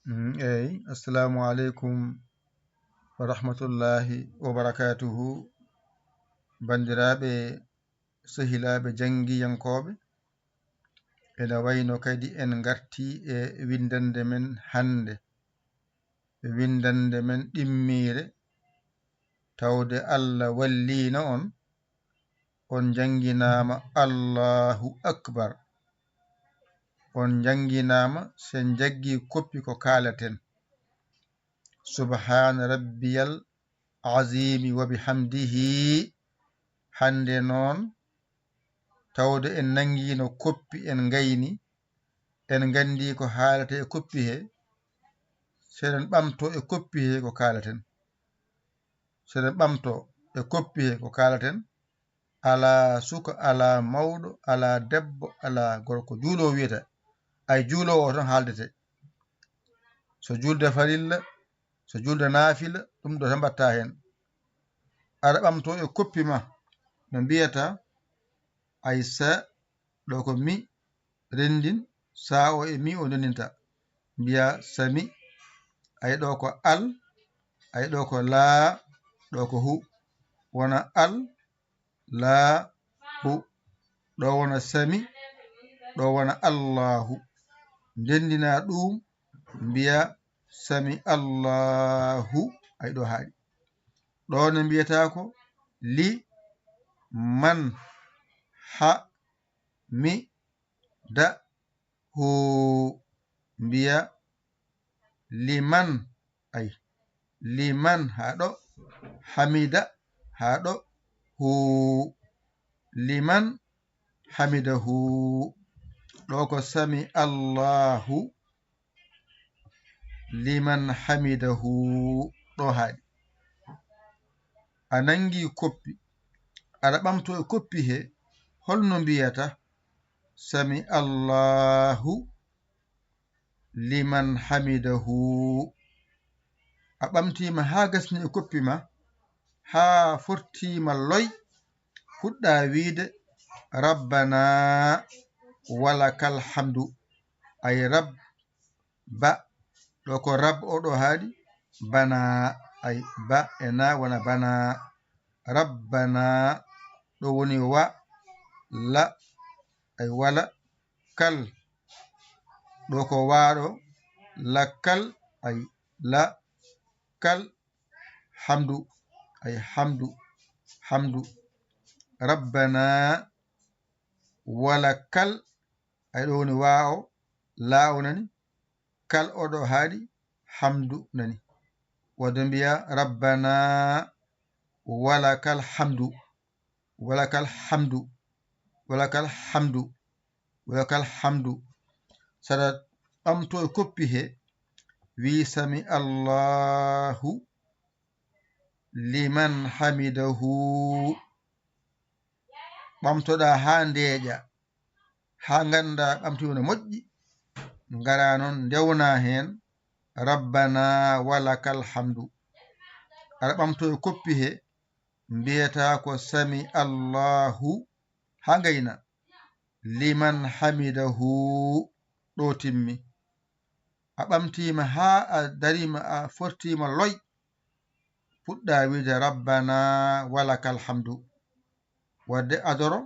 Assalamu alaikum wa rahmatullahi wa barakatuhu. Bandiraɓe sehilaɓe jangiyankoɓe, ena wayno kadi en garti e windande men hande, windande men ɗimmire tawde Allah wallino on janginama Allahu akbar, on janginama sen jaggi koppi ko kalaten subhana rabbiyal azimi wa bihamdihi. Hande noon tawde en nangino koppi en gayni en gandi ko haalate e koppi he, seɗen ɓamto e koppi he ko kalaten, seɗen ɓamto e koppi he ko kalaten, ala suka ala mawɗo ala debbo ala gorko, juulo wiyata ay juulowo tan haaldete. So julde farilla, so julde naafila, ɗum ɗo tan mbatta hen. Aɗa ɓamto e koppi ma no mbiyata ay sa ɗo ko mi rendin, sa o e mi o ndeninta, mbiya sami, ay ɗo ko al, ay ɗo ko laa, ɗo ko hu, wona al laa hu, ɗo wona sami, ɗo wona Allahu. Ndendina ɗum mbiya sami Allahu, ay ɗo haaɗi. ɗo ne mbiyata ko li man ha mi da hu, mbiya liman, ay liman haɗo, hamida haɗo, hu liman hamidahu, ɗo ko sami Allahu liman hamidahu, ɗo haaɗi. A nangi koppi, aɗa ɓamto e koppi he, holno mbiyata sami Allahu liman hamidahu. A ɓamtima ha gasni e koppi ma, ha fortima loy, fuɗɗa wiide rabbana walakal hamdu, ay rab ba, ɗo ko rab o ɗo haaɗi, bana ay ba e na wona bana, rabbana ɗo woni wa, la ay wala, kal ɗo ko waɗo, lakkal ay la kal, hamdu ay hamdu, hamdu, rabbana walakal ay ɗo woni wawo, la o nani, kal oɗo haaɗi, hamdu nani. Wadde mbiya rabbana walakal hamdu, walakal hamdu, walakal hamdu, walakal hamdu. Saɗa ɓamto e koppi he, wi sami Allahu liman hamidahu, ɓamtoɗa ha ndeeƴa, ha ganda ɓamtima no moƴƴi, ngara noon ndewna hen rabbana walakal hamdu. Aɗa ɓamto e koppi he, mbiyata ko sami Allahu ha gayna liman hamidahu, ɗo timmi. A ɓamtima ha a darima, a fortima loy, fuɗɗa wiide rabbana walakal hamdu. Wadde adoro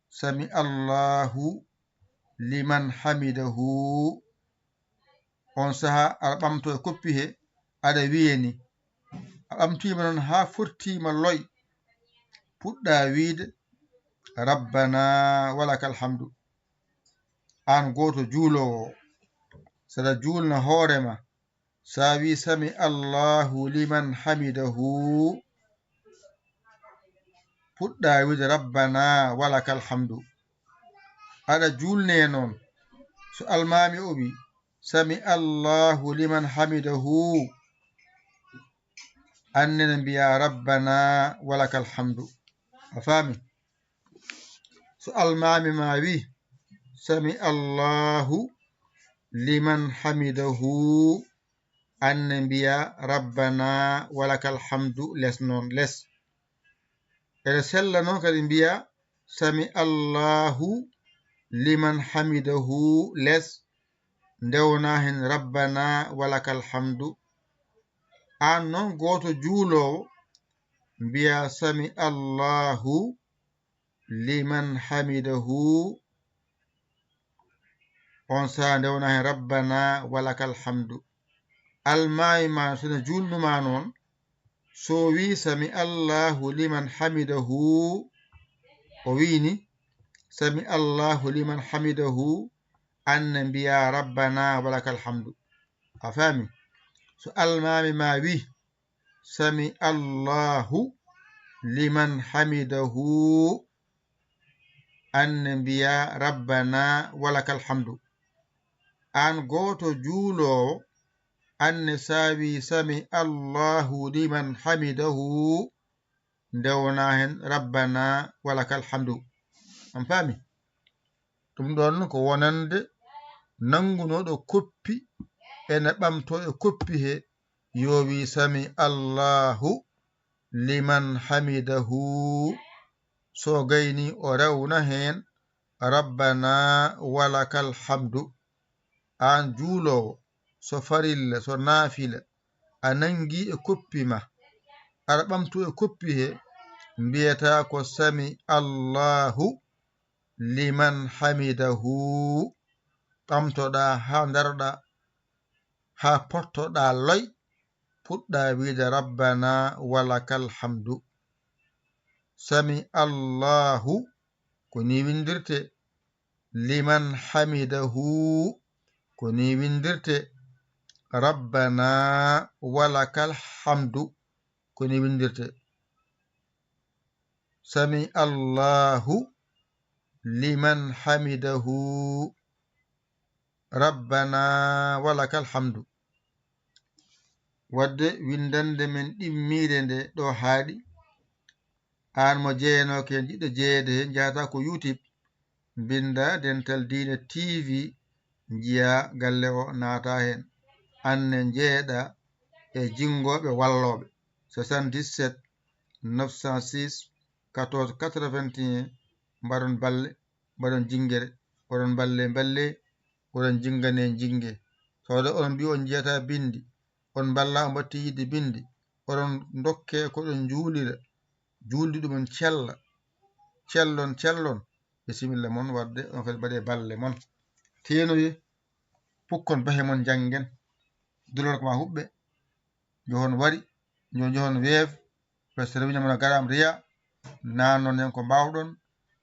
sami Allahu liman hamidahu, on saha aɗa ɓamto e koppi he, aɗa wiyeni, a ɓamtima noon ha fortima loy, puɗɗa wiide rabbana walakal hamdu. An goto juulowo, saɗa julna hoorema, sa wi sami Allahu liman hamidahu, puɗɗa wiide rabbana walakal hamdu. Aɗa julne noon, so almami o wi sami Allahu liman hamidahu, annene mbiya rabbana walakal hamdu. A faami? So almami ma wi sami Allahu liman hamidahu, anne mbiya rabbana walakal hamdu, les noon les. Ede sella noon kadi mbiya sami Allahu liman hamidahu, les ndewna hen rabbana walakal hamdu an non goto juulowo mbiya sami allahu liman hamidahu on sa ndewna hen rabbana walakal hamdu almayi ma sone julnuma noon so wi sami allahu liman hamidahu o wini sami allahu liman hamidahu anne mbiya rabbana walakal hamdu a faami so almami ma wi sami allahu liman hamidahu anne mbiya rabbana walakal hamdu an goto juulowo anne sawi sami allahu liman hamidahu ndewna hen rabbana walakal hamdu am faami ɗum ɗon ko wonande nangunoɗo koppi ene ɓamto e koppi he yowi sami allahu liman hamidahu so gayni o rewna hen rabbana walakal hamdu an juulowo so farilla so naafila a nangi e koppi ma aɗa ɓamto e koppi he mbiyata ko sami allahu liman hamidahu ɓamtoɗa ha daroɗa ha pottoɗa loy puɗɗa wiide rabbana walakal hamdu sami allahu ko ni windirte liman hamidahu ko ni windirte rabbana walakal hamdu ko ni windirte sami allahu liman hamidahu rabbana walakal hamdu wadde windande men ɗimmide nde ɗo haaɗi an mo jeeyanoke jiɗɗo jeeyede he jahata ko YouTube binda Dental Dine TV jiya galle o naata hen anne jeeɗa e jingoɓe walloɓe 77 906 14 81 mbaɗon balle mbaɗon jingere oɗon balle oɗon jingane jingue sowde on mbi on jiyata bindi on balla on batti yidde bindi oɗon dokke koɗon juulira juldi ɗumen cellon bisimilla mon wadde on kadi mbaɗe balle mon tenoye pukkon bahe mon janggen dulor ko ma huɓɓe johon wari johon weev prestere wiñamona garam riya nanon hen ko mbawɗon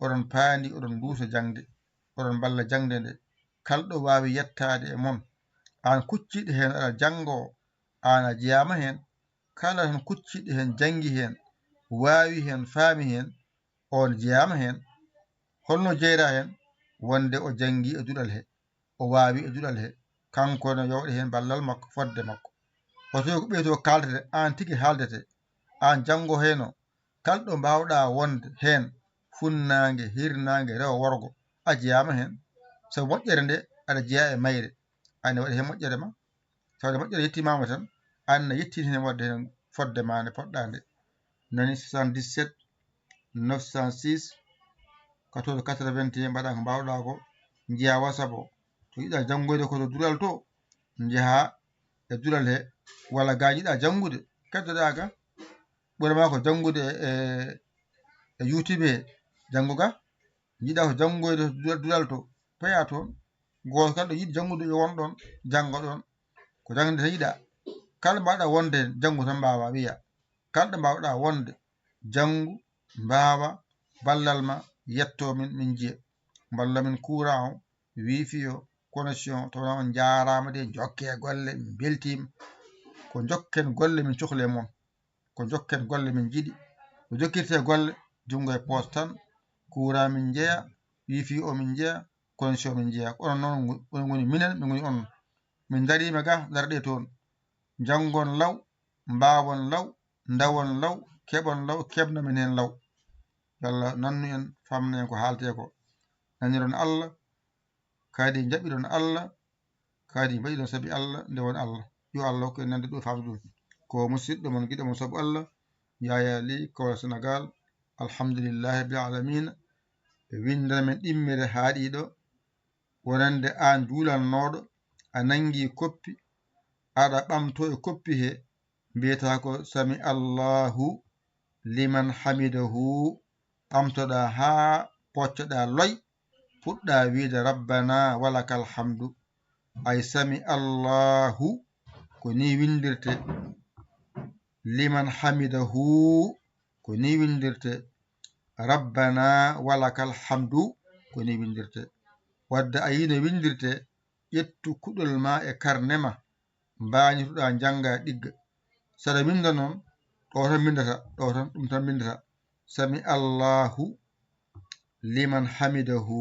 oɗon paandi oɗon duusa jangde oɗon balla jangde nde kalɗo wawi yettade e mon an kucciɗo hen aɗa jango an a jeyama hen kala hen kucciɗo hen jangi hen wawi hen faami hen on jeyama hen holno jeyra hen wonde o jangi e duɗal he o wawi e duɗal he kanko no yowɗe hen ballal makko fodde makko o tawi ko ɓeydo kaldete an tigui haaldete an jango heno kalɗo mbawɗa wonde hen funnague hirnague rewo worgo a jeyama hen sabu moƴƴere nde aɗa jeeya e mayre anne waɗi hen moƴƴere ma tawde moƴƴere yettimama tan anne yettini hen wadde hen fodde ma nde poɗɗa nde nani 77 906 14 81 mbaɗa ko mbawɗa ko jiya WhatsApp o to yiɗa jangoyde koto dural to jeeha e dural he walla ga jiɗa jangude keddoɗa ga ɓurema ko jangude e YouTube he janguga jiɗa ko jangoyde dural to peya toon goto kala ɗo yiɗi jangude yo won ɗon janggo ɗon ko jangde tan yiɗa kala mbawɗa wonde jangu tan mbawa wiya kala ɗo mbawɗa wonde jangu mbawa ballal ma yetto min jiya balla min courant o wifi o connexion to on jarama de jokke golle min beltima ko jokken golle min cohli e mon ko jokken golle min jiɗi ko jokkirte golle jungo e poste tan courant min jeeya wifi o min jeeya connexion min jeeya ko onon noon on goni minen min goni on min darima ga darɗe toon jangon law mbawon law dawon law keɓon law keɓna min hen law yalla nannu en famna en ko haalte ko naniron Allah kadi jaɓiɗon Allah kadi mbaɗiɗon saabi Allah nde won Allah yo Allah ko en nande ɗo famde ɗum ko musidɗo mon giɗo mon saabu Allah Yaya Ly Kawla Sénégal alhamdulillahi rabbil alamina windana men ɗimmere haaɗiɗo wonande an juulannoɗo a nangi koppi aɗa ɓamto e koppi he mbiyata ko sami Allahu liman hamidahu ɓamtoɗa ha poccoɗa loy puɗɗa wiide rabbana walakal hamdu ay sami Allahu ko ni windirte liman hamidahu ko ni windirte rabbana walakal hamdu ko ni windirte wadde a yino windirte ƴettu kuɗol ma e karnema mbañituɗa janga ɗigga saɗa winda noon ɗo tan bindata ɗo tan ɗum tan bindata sami Allahu liman hamidahu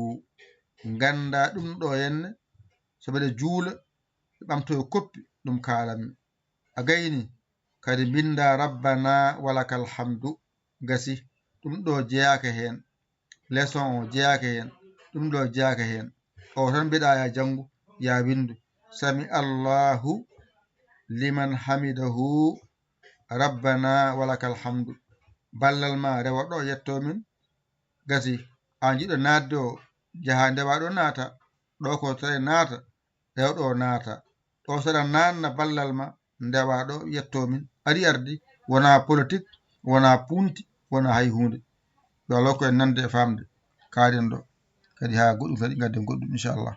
ganda ɗum ɗo henne so mbeɗa juula ɓamto e koppi ɗum kalanmi a gayni kadi binda rabbana walakal hamdu gasi ɗum ɗo jeyaka hen leçon o jeyaka hen ɗum ɗo jeyaka hen o tan mbiɗa ya janngu ya windu sami Allahu liman hamidahu rabbana walakal hamdu ballal ma rewa ɗo yetto min gasi a jiɗɗo nadde o jaha ndewa ɗo naata ɗo ko tawi naata rewa ɗo naata ɗo saɗa nanna ballal ma ndewa ɗo yetto min ari ardi wona politique wona punti wona hay hunde yo Allah ko en nande e famde kaden ɗo kadi ha goɗɗum kadi gadden goɗɗum inchallah